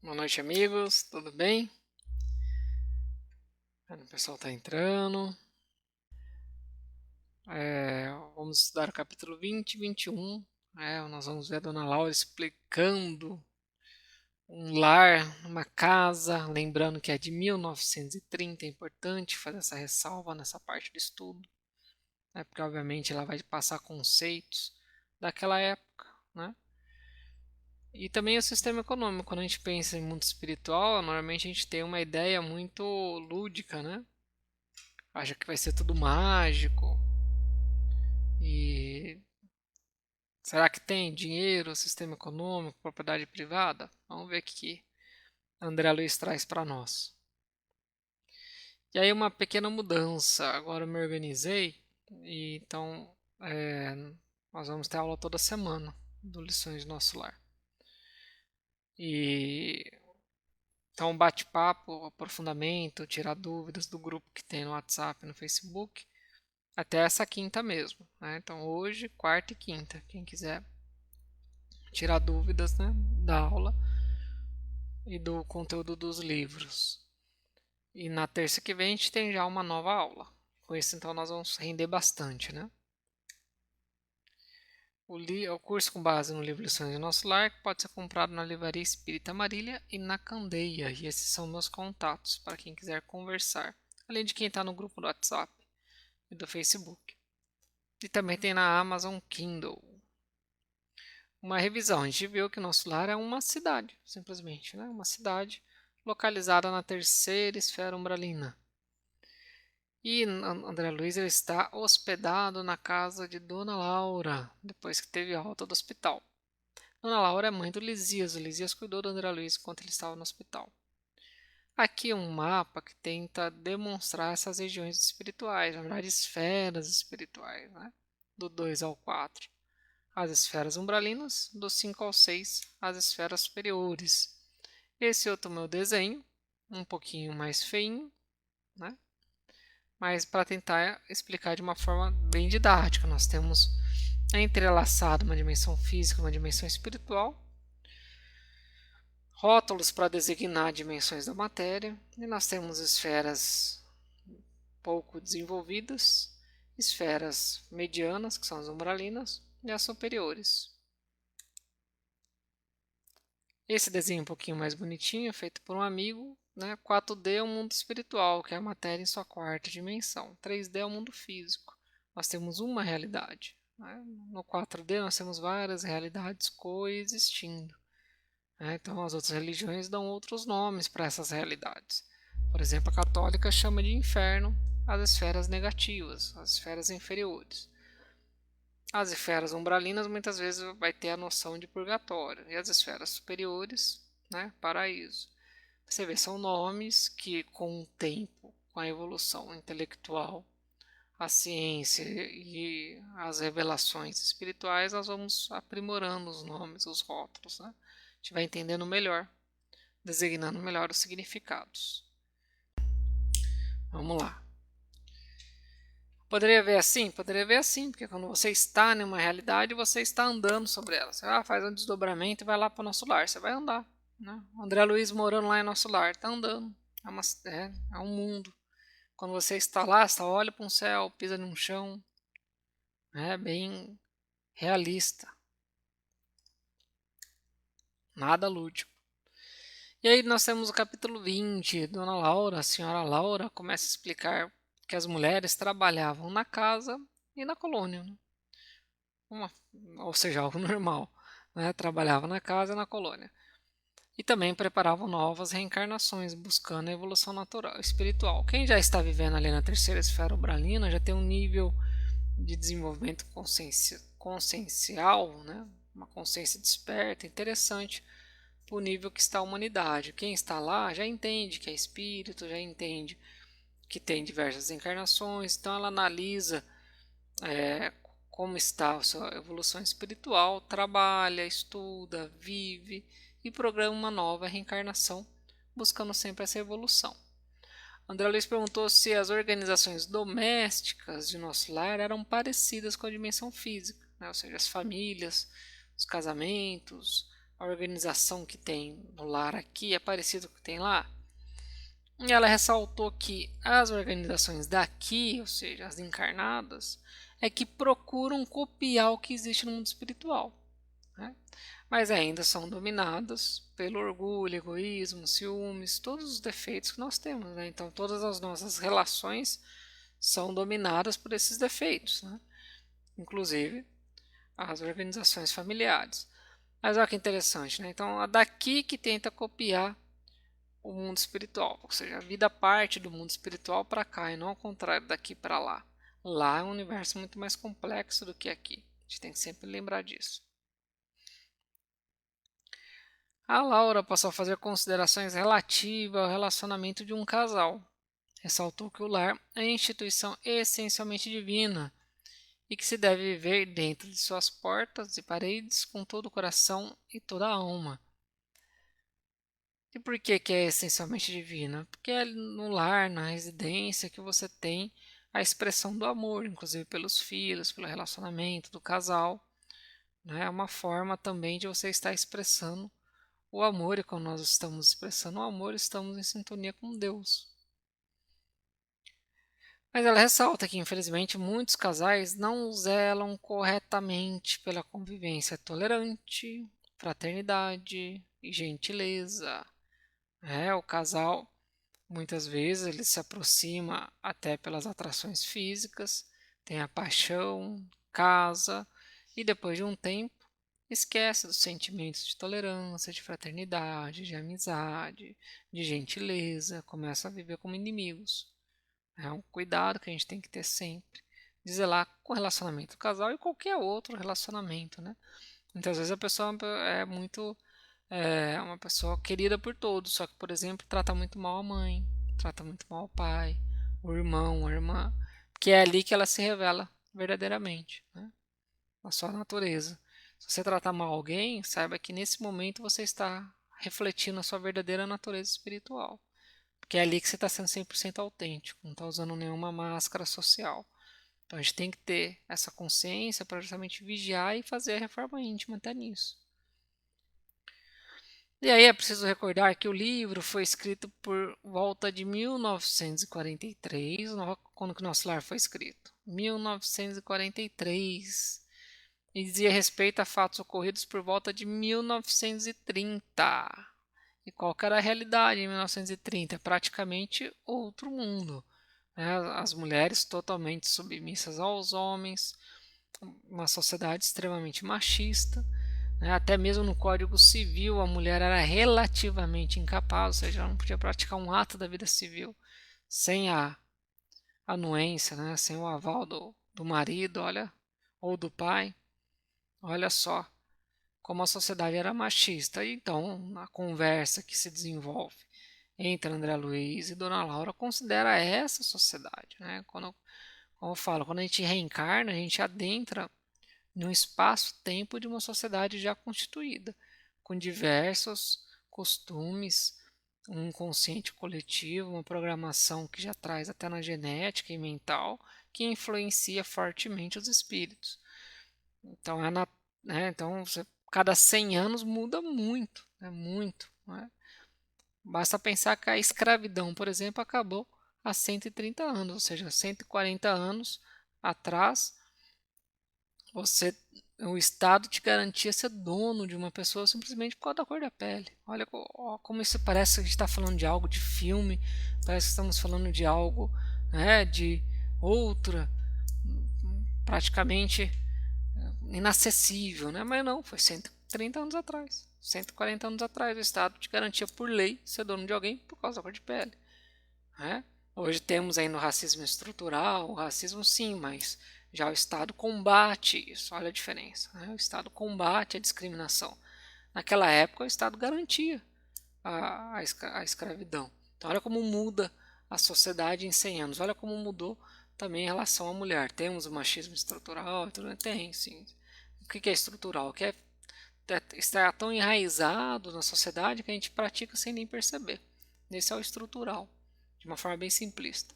Boa noite, amigos. Tudo bem? O pessoal está entrando. Vamos estudar o capítulo 20 e 21. Nós vamos ver a Dona Laura explicando um lar, uma casa. Lembrando que é de 1930. É importante fazer essa ressalva nessa parte do estudo, né? Porque, obviamente, ela vai passar conceitos daquela época, né? E também o sistema econômico. Quando a gente pensa em mundo espiritual, normalmente a gente tem uma ideia muito lúdica, né? Acha que vai ser tudo mágico. E será que tem dinheiro, sistema econômico, propriedade privada? Vamos ver o que André Luiz traz para nós. E aí uma pequena mudança. Agora eu me organizei e então nós vamos ter aula toda semana do Lições de Nosso Lar. E então bate-papo, aprofundamento, tirar dúvidas do grupo que tem no WhatsApp e no Facebook. Até essa quinta mesmo, né? Então hoje, quarta e quinta, quem quiser tirar dúvidas, né, da aula e do conteúdo dos livros. E na terça que vem a gente tem já uma nova aula. Com isso então nós vamos render bastante, né? O curso com base no livro Lições de Nosso Lar pode ser comprado na Livraria Espírita Marília e na Candeia. E esses são meus contatos para quem quiser conversar. Além de quem está no grupo do WhatsApp e do Facebook. E também tem na Amazon Kindle. Uma revisão. A gente viu que Nosso Lar é uma cidade, simplesmente, né? Uma cidade localizada na terceira esfera umbralina. E André Luiz ele está hospedado na casa de Dona Laura, depois que teve alta do hospital. Dona Laura é mãe do Lisias. O Lisias cuidou do André Luiz enquanto ele estava no hospital. Aqui é um mapa que tenta demonstrar essas regiões espirituais, na verdade, esferas espirituais, né? Do 2 ao 4. As esferas umbralinas, do 5 ao 6, as esferas superiores. Esse outro meu desenho, um pouquinho mais feinho, né? Mas para tentar explicar de uma forma bem didática. Nós temos entrelaçado uma dimensão física e uma dimensão espiritual, rótulos para designar dimensões da matéria, e nós temos esferas pouco desenvolvidas, esferas medianas, que são as umbralinas, e as superiores. Esse desenho um pouquinho mais bonitinho, feito por um amigo, né? 4D é o mundo espiritual, que é a matéria em sua quarta dimensão. 3D é o mundo físico. Nós temos uma realidade. Né? No 4D nós temos várias realidades coexistindo. Né? Então as outras religiões dão outros nomes para essas realidades. Por exemplo, a católica chama de inferno as esferas negativas, as esferas inferiores. As esferas umbralinas muitas vezes vai ter a noção de purgatório. E as esferas superiores, né, paraíso. Você vê, são nomes que com o tempo, com a evolução intelectual, a ciência e as revelações espirituais, nós vamos aprimorando os nomes, os rótulos. Né? A gente vai entendendo melhor, designando melhor os significados. Vamos lá. Poderia ver assim? Poderia ver assim, porque quando você está em uma realidade, você está andando sobre ela. Você faz um desdobramento e vai lá para o nosso lar, você vai andar. Né? O André Luiz morando lá em nosso lar, está andando. É um mundo. Quando você está lá, você olha para um céu, pisa num chão. É bem realista. Nada lúdico. E aí nós temos o capítulo 20. Dona Laura, a senhora Laura, começa a explicar que as mulheres trabalhavam na casa e na colônia. Né? Ou seja, algo normal. Né? Trabalhava na casa e na colônia. E também preparavam novas reencarnações, buscando a evolução natural, espiritual. Quem já está vivendo ali na terceira esfera umbralina já tem um nível de desenvolvimento consciencial, né? Uma consciência desperta, interessante para o nível que está a humanidade. Quem está lá já entende que é espírito, já entende que tem diversas encarnações, então ela analisa como está a sua evolução espiritual, trabalha, estuda, vive e programa uma nova reencarnação, buscando sempre essa evolução. André Luiz perguntou se as organizações domésticas de nosso lar eram parecidas com a dimensão física, né? Ou seja, as famílias, os casamentos, a organização que tem no lar aqui é parecido com o que tem lá? E ela ressaltou que as organizações daqui, ou seja, as encarnadas, é que procuram copiar o que existe no mundo espiritual, né? Mas ainda são dominadas pelo orgulho, egoísmo, ciúmes, todos os defeitos que nós temos, né? Então todas as nossas relações são dominadas por esses defeitos, né? Inclusive as organizações familiares. Mas olha que interessante, né? Então a daqui que tenta copiar o mundo espiritual, ou seja, a vida parte do mundo espiritual para cá e não ao contrário, daqui para lá. Lá é um universo muito mais complexo do que aqui. A gente tem que sempre lembrar disso. A Laura passou a fazer considerações relativas ao relacionamento de um casal. Ressaltou que o lar é instituição essencialmente divina e que se deve viver dentro de suas portas e paredes com todo o coração e toda a alma. E por que é essencialmente divina? Porque é no lar, na residência, que você tem a expressão do amor, inclusive pelos filhos, pelo relacionamento do casal, né? É uma forma também de você estar expressando o amor, e quando nós estamos expressando o amor, estamos em sintonia com Deus. Mas ela ressalta que, infelizmente, muitos casais não zelam corretamente pela convivência tolerante, fraternidade e gentileza. O casal, muitas vezes, ele se aproxima até pelas atrações físicas, tem a paixão, casa, e depois de um tempo, esquece dos sentimentos de tolerância, de fraternidade, de amizade, de gentileza, começa a viver como inimigos. É um cuidado que a gente tem que ter sempre, de zelar com o relacionamento do casal e qualquer outro relacionamento, né? Muitas vezes a pessoa é muito uma pessoa querida por todos, só que, por exemplo, trata muito mal a mãe, trata muito mal o pai, o irmão, a irmã, que é ali que ela se revela verdadeiramente, né? A sua natureza. Se você tratar mal alguém, saiba que nesse momento você está refletindo a sua verdadeira natureza espiritual. Porque é ali que você está sendo 100% autêntico, não está usando nenhuma máscara social. Então a gente tem que ter essa consciência para justamente vigiar e fazer a reforma íntima até nisso. E aí é preciso recordar que o livro foi escrito por volta de 1943, quando que Nosso Lar foi escrito? 1943. E dizia respeito a fatos ocorridos por volta de 1930. E qual que era a realidade em 1930? Praticamente outro mundo, né? As mulheres totalmente submissas aos homens, uma sociedade extremamente machista, né? Até mesmo no Código Civil a mulher era relativamente incapaz, ou seja, ela não podia praticar um ato da vida civil sem a anuência, né? Sem o aval do marido, olha, ou do pai. Olha só como a sociedade era machista. E então, a conversa que se desenvolve entre André Luiz e Dona Laura considera essa sociedade, né? Como eu falo, quando a gente reencarna, a gente adentra num espaço-tempo de uma sociedade já constituída, com diversos costumes, um inconsciente coletivo, uma programação que já traz até na genética e mental, que influencia fortemente os espíritos. Então, então cada 100 anos muda muito, muito. Né? Basta pensar que a escravidão, por exemplo, acabou há 130 anos, ou seja, 140 anos atrás, o Estado te garantia ser dono de uma pessoa simplesmente por causa da cor da pele. Olha como isso parece que a gente está falando de algo de filme, parece que estamos falando de algo, né, de outra, praticamente inacessível, né? Mas não, foi 130 anos atrás, 140 anos atrás, o Estado te garantia por lei ser dono de alguém por causa da cor de pele, né? Hoje temos aí no racismo estrutural, o racismo sim, mas já o Estado combate isso, olha a diferença, né? O Estado combate a discriminação. Naquela época o Estado garantia a escravidão. Então olha como muda a sociedade em 100 anos, olha como mudou também em relação à mulher. Temos o machismo estrutural, tem sim. O que é estrutural? Que está tão enraizado na sociedade que a gente pratica sem nem perceber. Esse é o estrutural, de uma forma bem simplista.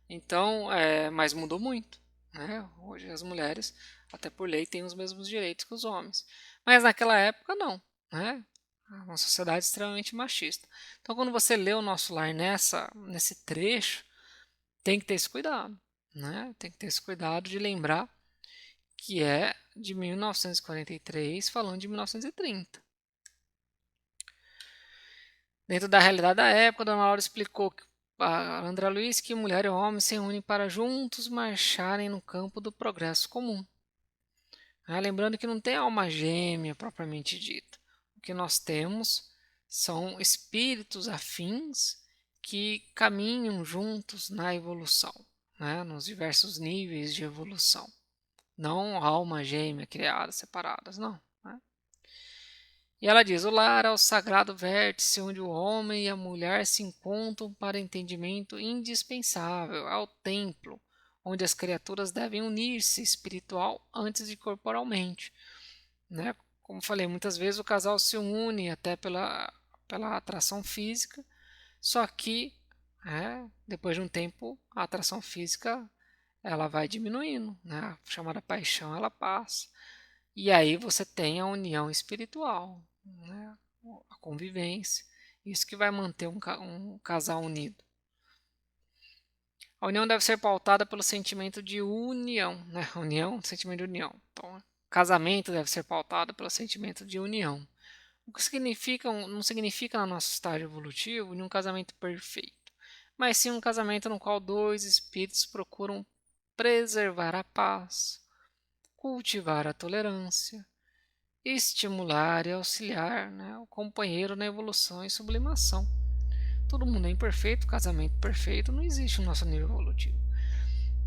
Então, mas mudou muito, né? Hoje as mulheres, até por lei, têm os mesmos direitos que os homens. Mas naquela época não. né? Uma sociedade extremamente machista. Então, quando você lê o Nosso Lar nesse trecho, tem que ter esse cuidado, né? Tem que ter esse cuidado de lembrar que é de 1943, falando de 1930. Dentro da realidade da época, Dona Laura explicou a André Luiz que mulher e homem se unem para juntos marcharem no campo do progresso comum. Lembrando que não tem alma gêmea propriamente dita. O que nós temos são espíritos afins que caminham juntos na evolução, né, nos diversos níveis de evolução. Não alma gêmea criadas, separadas, não. Né? E ela diz: o lar é o sagrado vértice onde o homem e a mulher se encontram para entendimento indispensável, é o templo onde as criaturas devem unir-se espiritual antes de corporalmente. Né? Como falei, muitas vezes o casal se une até pela atração física, só que depois de um tempo a atração física ela vai diminuindo, né? A chamada paixão ela passa. E aí você tem a união espiritual, né? A convivência. Isso que vai manter um casal unido. A união deve ser pautada pelo sentimento de união, né? União, sentimento de união. Então, casamento deve ser pautado pelo sentimento de união. O que significa, não significa no nosso estágio evolutivo um casamento perfeito, mas sim um casamento no qual dois espíritos procuram preservar a paz, cultivar a tolerância, estimular e auxiliar, né, o companheiro na evolução e sublimação. Todo mundo é imperfeito, casamento perfeito não existe no nosso nível evolutivo.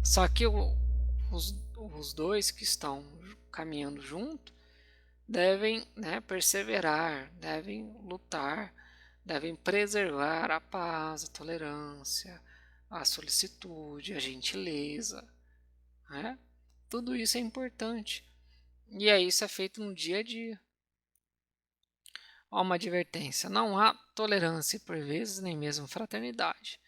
Só que os dois que estão caminhando junto devem, né, perseverar, devem lutar, devem preservar a paz, a tolerância, a solicitude, a gentileza. Né? Tudo isso é importante. E aí isso é feito no dia a dia. Há uma advertência: não há tolerância por vezes, nem mesmo fraternidade.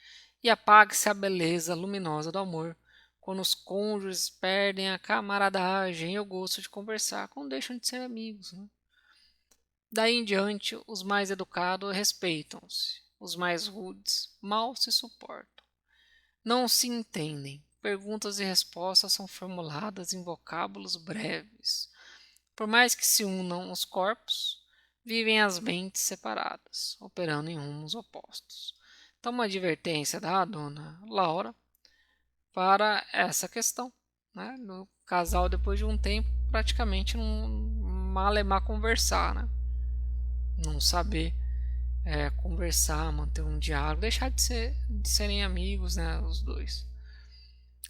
E apague-se a beleza luminosa do amor quando os cônjuges perdem a camaradagem e o gosto de conversar, quando deixam de ser amigos. Né? Daí em diante, os mais educados respeitam-se, os mais rudes mal se suportam. Não se entendem. Perguntas e respostas são formuladas em vocábulos breves. Por mais que se unam os corpos, vivem as mentes separadas, operando em rumos opostos. Então, uma advertência da dona Laura para essa questão. Né? No casal, depois de um tempo, praticamente não malemar conversar, né? Não saber conversar, manter um diálogo, deixar de serem amigos, né, os dois.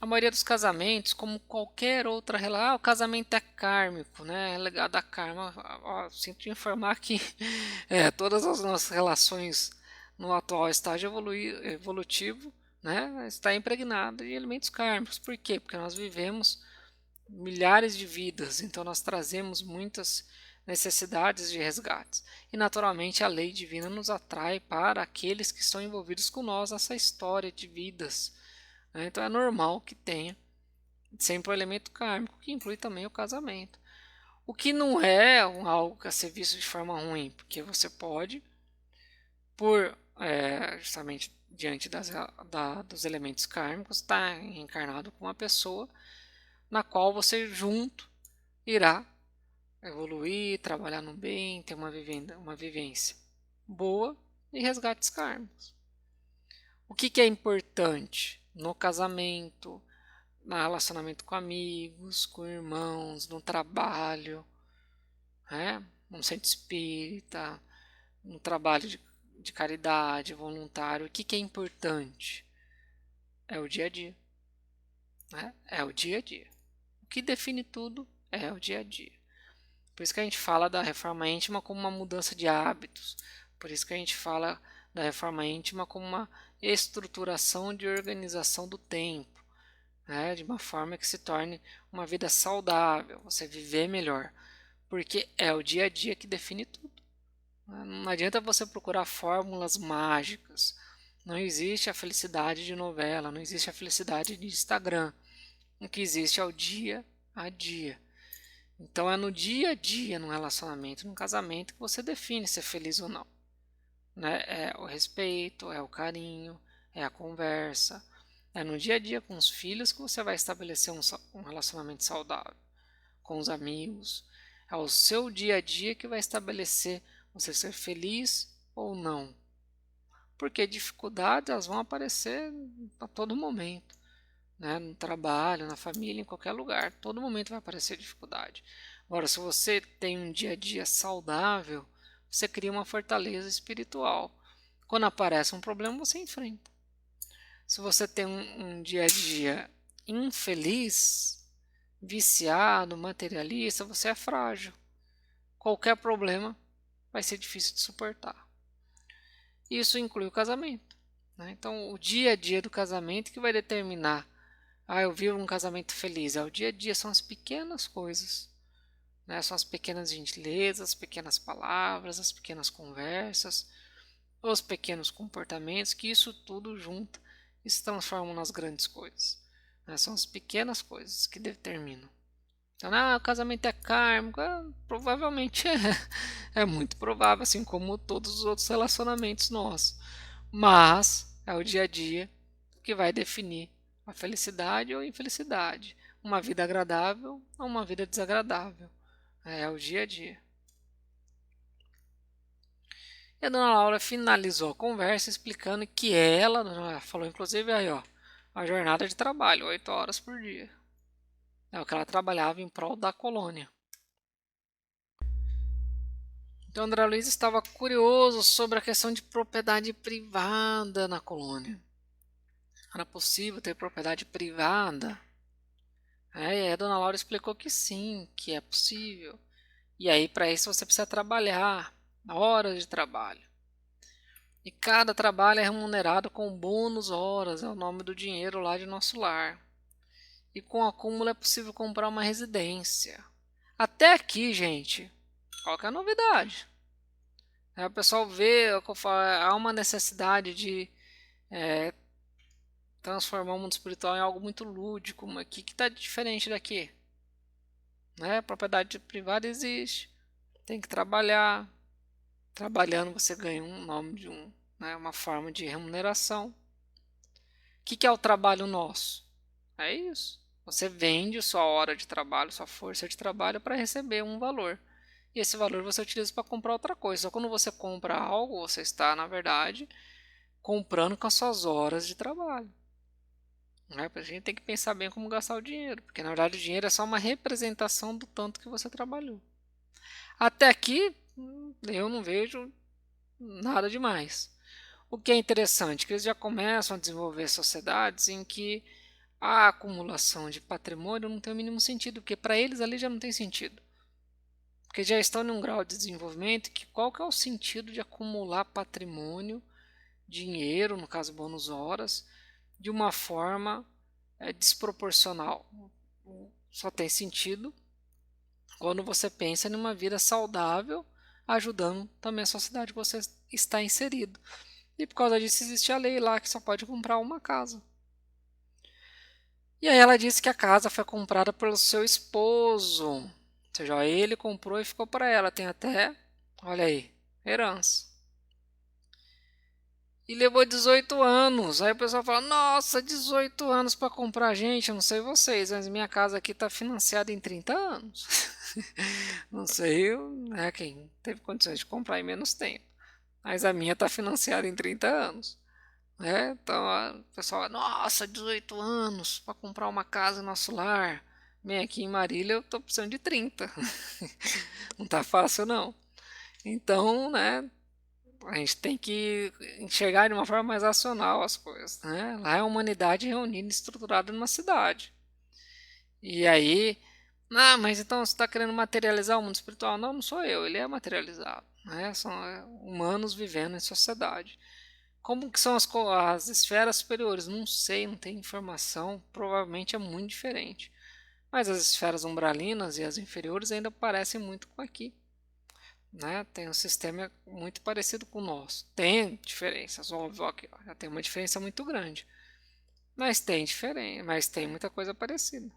A maioria dos casamentos, como qualquer outra relação, o casamento é kármico, né, é legado a karma. Sinto te informar que todas as nossas relações no atual estágio evolutivo, né, está impregnado de elementos kármicos. Por quê? Porque nós vivemos milhares de vidas, então nós trazemos muitas necessidades de resgates. E naturalmente a lei divina nos atrai para aqueles que estão envolvidos com nós nessa história de vidas. Né? Então é normal que tenha sempre o elemento kármico, que inclui também o casamento. O que não é algo a ser visto de forma ruim, porque você pode, por justamente diante dos elementos kármicos, estar encarnado com uma pessoa na qual você junto irá evoluir, trabalhar no bem, ter uma vivência boa e resgates kármicos. O que é importante no casamento, no relacionamento com amigos, com irmãos, no trabalho, né? No centro espírita, no trabalho de caridade, voluntário. O que é importante? É o dia a dia. Né? É o dia a dia. O que define tudo é o dia a dia. Por isso que a gente fala da reforma íntima como uma mudança de hábitos. Por isso que a gente fala da reforma íntima como uma estruturação de organização do tempo, né? De uma forma que se torne uma vida saudável, você viver melhor. Porque é o dia a dia que define tudo. Não adianta você procurar fórmulas mágicas. Não existe a felicidade de novela, não existe a felicidade de Instagram. O que existe é o dia a dia. Então é no dia a dia, no relacionamento, no casamento, que você define se é feliz ou não, né? É o respeito, é o carinho, é a conversa. É no dia a dia com os filhos que você vai estabelecer um relacionamento saudável, com os amigos. É o seu dia a dia que vai estabelecer você ser feliz ou não. Porque dificuldades elas vão aparecer a todo momento, né? No trabalho, na família, em qualquer lugar. Todo momento vai aparecer dificuldade. Agora, se você tem um dia a dia saudável, você cria uma fortaleza espiritual. Quando aparece um problema, você enfrenta. Se você tem um dia a dia infeliz, viciado, materialista, você é frágil. Qualquer problema vai ser difícil de suportar. Isso inclui o casamento, né? Então, o dia a dia do casamento que vai determinar, eu vivo um casamento feliz. É o dia a dia, são as pequenas coisas, né? São as pequenas gentilezas, as pequenas palavras, as pequenas conversas, os pequenos comportamentos, que isso tudo junta e se transformam nas grandes coisas, né? São as pequenas coisas que determinam. Então, o casamento é kármico, provavelmente é muito provável, assim como todos os outros relacionamentos nossos. Mas é o dia a dia que vai definir a felicidade ou infelicidade, uma vida agradável ou uma vida desagradável. É o dia a dia. E a dona Laura finalizou a conversa explicando que ela falou inclusive aí, ó, a jornada de trabalho, 8 horas por dia. É o que ela trabalhava em prol da colônia. Então André Luiz estava curioso sobre a questão de propriedade privada na colônia. Era possível ter propriedade privada? E aí a dona Laura explicou que sim, que é possível. E aí para isso você precisa trabalhar, horas de trabalho. E cada trabalho é remunerado com bônus horas, é o nome do dinheiro lá de nosso lar. E com acúmulo é possível comprar uma residência. Até aqui, gente, qual que é a novidade? O pessoal vê, há uma necessidade de transformar o mundo espiritual em algo muito lúdico. Mas o que está diferente daqui? Né? Propriedade privada existe, tem que trabalhar. Trabalhando você ganha um nome de uma forma de remuneração. O que é o trabalho nosso? É isso. Você vende sua hora de trabalho, sua força de trabalho para receber um valor. E esse valor você utiliza para comprar outra coisa. Só quando você compra algo, você está, na verdade, comprando com as suas horas de trabalho. Né? A gente tem que pensar bem como gastar o dinheiro, porque na verdade o dinheiro é só uma representação do tanto que você trabalhou. Até aqui, eu não vejo nada demais. O que é interessante, que eles já começam a desenvolver sociedades em que a acumulação de patrimônio não tem o mínimo sentido, porque para eles ali já não tem sentido. Porque já estão em um grau de desenvolvimento que qual que é o sentido de acumular patrimônio, dinheiro, no caso bônus horas, de uma forma desproporcional. Só tem sentido quando você pensa em uma vida saudável, ajudando também a sociedade que você está inserido. E por causa disso existe a lei lá que só pode comprar uma casa. E aí ela disse que a casa foi comprada pelo seu esposo. Ou seja, ele comprou e ficou para ela. Tem até, olha aí, herança. E levou 18 anos. Aí o pessoal fala: Nossa, 18 anos para comprar. Gente, eu não sei vocês, mas minha casa aqui está financiada em 30 anos. Não sei quem teve condições de comprar em menos tempo. Mas a minha está financiada em 30 anos. Então o pessoal, nossa, 18 anos para comprar uma casa em nosso lar. Bem, aqui em Marília eu estou precisando de 30. Não está fácil não. Então, a gente tem que enxergar de uma forma mais racional as coisas, né? Lá é a humanidade reunida e estruturada numa cidade. E aí, mas então você está querendo materializar o mundo espiritual? Não, não sou eu, ele é materializado, né? São humanos vivendo em sociedade. Como que são as esferas superiores? Não sei, não tenho informação, provavelmente é muito diferente. Mas as esferas umbralinas e as inferiores ainda parecem muito com aqui. Né? Tem um sistema muito parecido com o nosso. Tem diferenças, óbvio, aqui, ó, já tem uma diferença muito grande. Mas tem diferença, mas tem muita coisa parecida.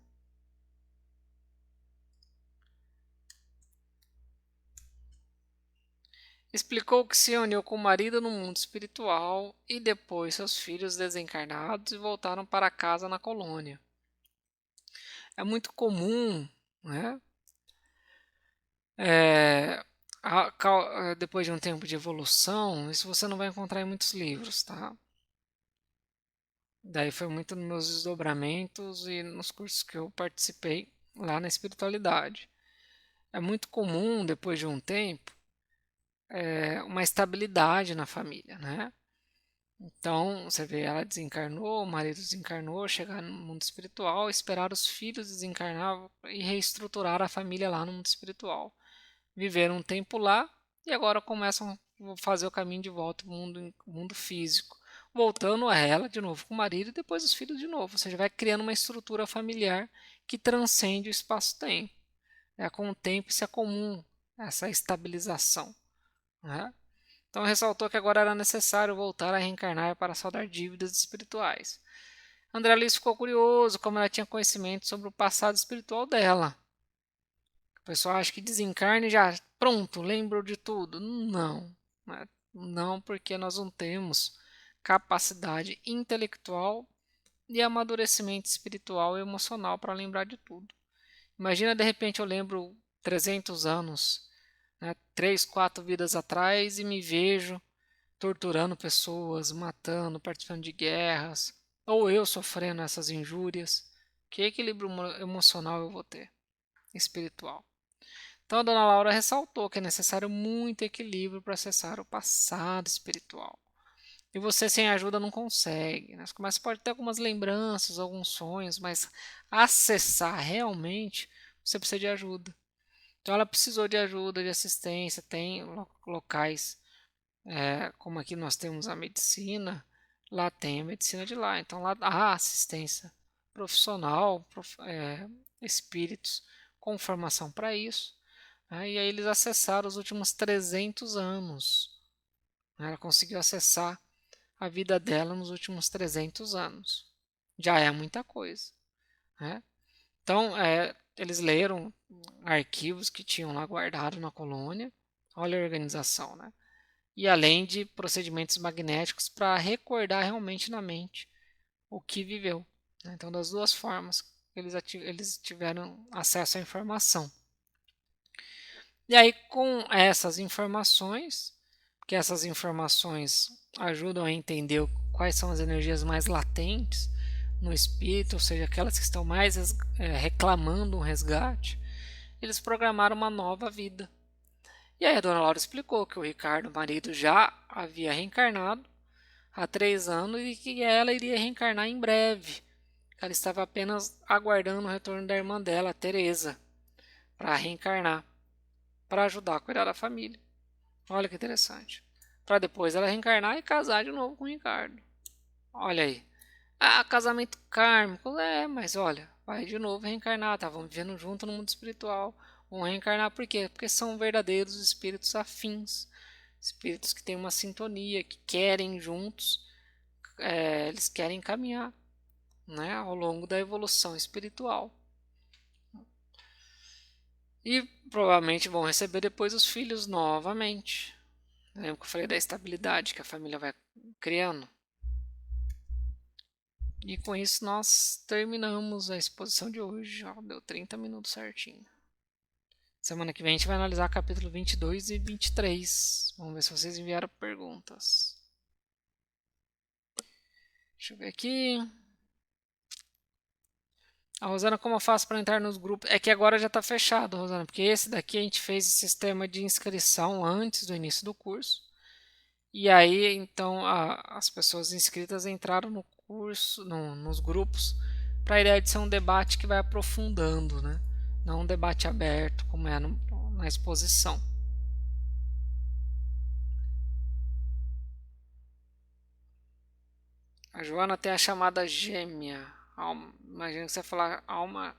Explicou que se uniu com o marido no mundo espiritual e depois seus filhos desencarnados e voltaram para casa na colônia. É muito comum, né? É, depois de um tempo de evolução, isso você não vai encontrar em muitos livros, tá? Daí foi muito nos meus desdobramentos e nos cursos que eu participei lá na espiritualidade. É muito comum, depois de um tempo, uma estabilidade na família, né? Então, você vê, ela desencarnou, o marido desencarnou, chegar no mundo espiritual, esperar os filhos desencarnar e reestruturar a família lá no mundo espiritual. Viveram um tempo lá e agora começam a fazer o caminho de volta para o mundo físico. Voltando a ela de novo com o marido e depois os filhos de novo. Ou seja, vai criando uma estrutura familiar que transcende o espaço-tempo. Com o tempo isso é comum, essa estabilização. Né? Então ressaltou que agora era necessário voltar a reencarnar para saldar dívidas espirituais. André Luiz ficou curioso como ela tinha conhecimento sobre o passado espiritual dela. O pessoal acha que desencarne e já, pronto, lembro de tudo. Não, né? Não, porque nós não temos capacidade intelectual e amadurecimento espiritual e emocional para lembrar de tudo. Imagina, de repente, eu lembro 300 anos, né, 3, 4 vidas atrás e me vejo torturando pessoas, matando, participando de guerras, ou eu sofrendo essas injúrias. Que equilíbrio emocional eu vou ter? Espiritual. Então a dona Laura ressaltou que é necessário muito equilíbrio para acessar o passado espiritual. E você sem ajuda não consegue. Né? Mas pode ter algumas lembranças, alguns sonhos, mas acessar realmente você precisa de ajuda. Então ela precisou de ajuda, de assistência, tem locais, como aqui nós temos a medicina, lá tem a medicina de lá. Então lá há assistência profissional, espíritos com formação para isso. E aí eles acessaram os últimos 300 anos. Ela conseguiu acessar a vida dela nos últimos 300 anos. Já é muita coisa. Né? Então, eles leram arquivos que tinham lá guardado na colônia. Olha a organização, né? E além de procedimentos magnéticos para recordar realmente na mente o que viveu. Né? Então, das duas formas, eles tiveram acesso à informação. E aí, com essas informações, que essas informações ajudam a entender quais são as energias mais latentes no espírito, ou seja, aquelas que estão mais reclamando um resgate, eles programaram uma nova vida. E aí a dona Laura explicou que o Ricardo, o marido, já havia reencarnado há 3 anos e que ela iria reencarnar em breve. Ela estava apenas aguardando o retorno da irmã dela, a Teresa, para reencarnar, para ajudar a cuidar da família. Olha que interessante. Para depois ela reencarnar e casar de novo com o Ricardo. Olha aí. Ah, casamento kármico. Mas olha, vai de novo reencarnar. Estavam vivendo junto no mundo espiritual. Vão reencarnar por quê? Porque são verdadeiros espíritos afins. Espíritos que têm uma sintonia, que querem juntos, eles querem caminhar, né, ao longo da evolução espiritual. E provavelmente vão receber depois os filhos novamente. Lembra que eu falei da estabilidade que a família vai criando? E com isso nós terminamos a exposição de hoje. Ó, deu 30 minutos certinho. Semana que vem a gente vai analisar capítulo 22 e 23. Vamos ver se vocês enviaram perguntas. Deixa eu ver aqui. A Rosana, como eu faço para entrar nos grupos? É que agora já está fechado, Rosana, porque esse daqui a gente fez esse sistema de inscrição antes do início do curso. E aí, então, as pessoas inscritas entraram no curso, nos grupos, para a ideia de ser um debate que vai aprofundando, né? Não um debate aberto, como é na exposição. A Joana tem a chamada gêmea. Imagina que você falar alma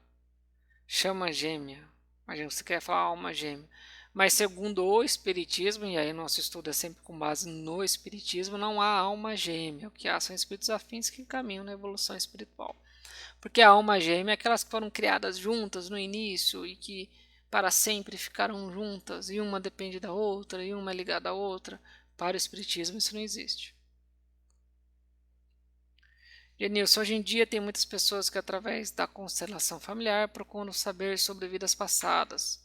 chama gêmea. Imagina que você quer falar alma gêmea. Mas segundo o Espiritismo, e aí nosso estudo é sempre com base no Espiritismo, não há alma gêmea. O que há são espíritos afins que caminham na evolução espiritual. Porque a alma gêmea é aquelas que foram criadas juntas no início e que para sempre ficarão juntas e uma depende da outra e uma é ligada à outra. Para o espiritismo isso não existe. Genilson, hoje em dia tem muitas pessoas que através da constelação familiar procuram saber sobre vidas passadas.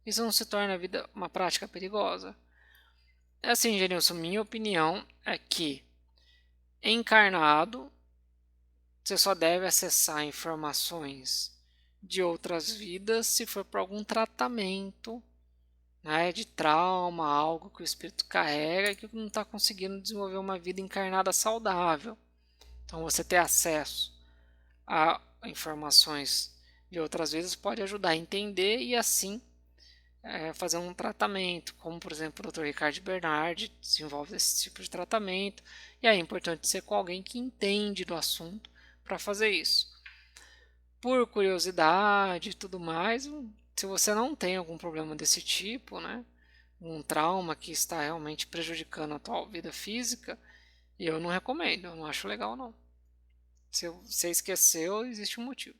Isso não se torna a vida uma prática perigosa? É assim, Genilson, minha opinião é que encarnado você só deve acessar informações de outras vidas se for para algum tratamento, né, de trauma, algo que o espírito carrega e que não está conseguindo desenvolver uma vida encarnada saudável. Então, você ter acesso a informações de outras vidas pode ajudar a entender e assim fazer um tratamento, como por exemplo o Dr. Ricardo Bernardi desenvolve esse tipo de tratamento, e aí é importante ser com alguém que entende do assunto para fazer isso. Por curiosidade e tudo mais, se você não tem algum problema desse tipo, né, um trauma que está realmente prejudicando a tua vida física, eu não recomendo, eu não acho legal não. Se você esqueceu, existe um motivo.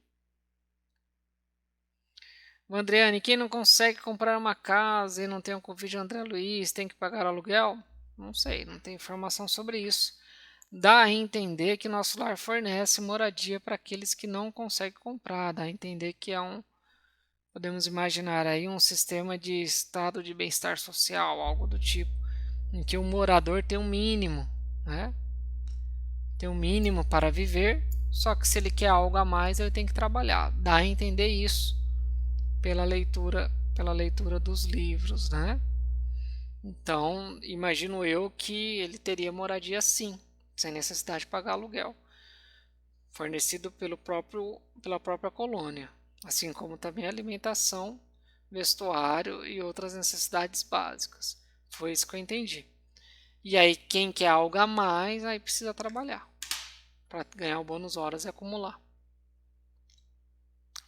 O Andreane, quem não consegue comprar uma casa e não tem um convite de André Luiz, tem que pagar aluguel? Não sei, não tem informação sobre isso. Dá a entender que nosso lar fornece moradia para aqueles que não conseguem comprar. Dá a entender que é podemos imaginar aí um sistema de estado de bem-estar social, algo do tipo, em que o morador tem um mínimo, né? Tem um mínimo para viver, só que se ele quer algo a mais, ele tem que trabalhar. Dá a entender isso pela leitura dos livros, né? Então, imagino eu que ele teria moradia sim, sem necessidade de pagar aluguel, fornecido pela própria colônia, assim como também alimentação, vestuário e outras necessidades básicas. Foi isso que eu entendi. E aí, quem quer algo a mais, aí precisa trabalhar para ganhar o bônus horas e acumular.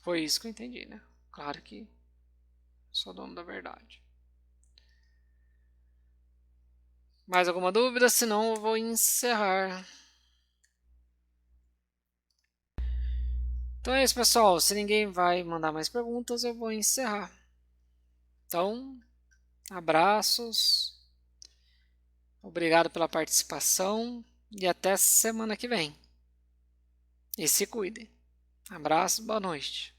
Foi isso que eu entendi, né? Claro que sou dono da verdade. Mais alguma dúvida? Senão eu vou encerrar. Então é isso, pessoal. Se ninguém vai mandar mais perguntas, eu vou encerrar. Então, abraços. Obrigado pela participação e até semana que vem. E se cuidem. Abraço, boa noite.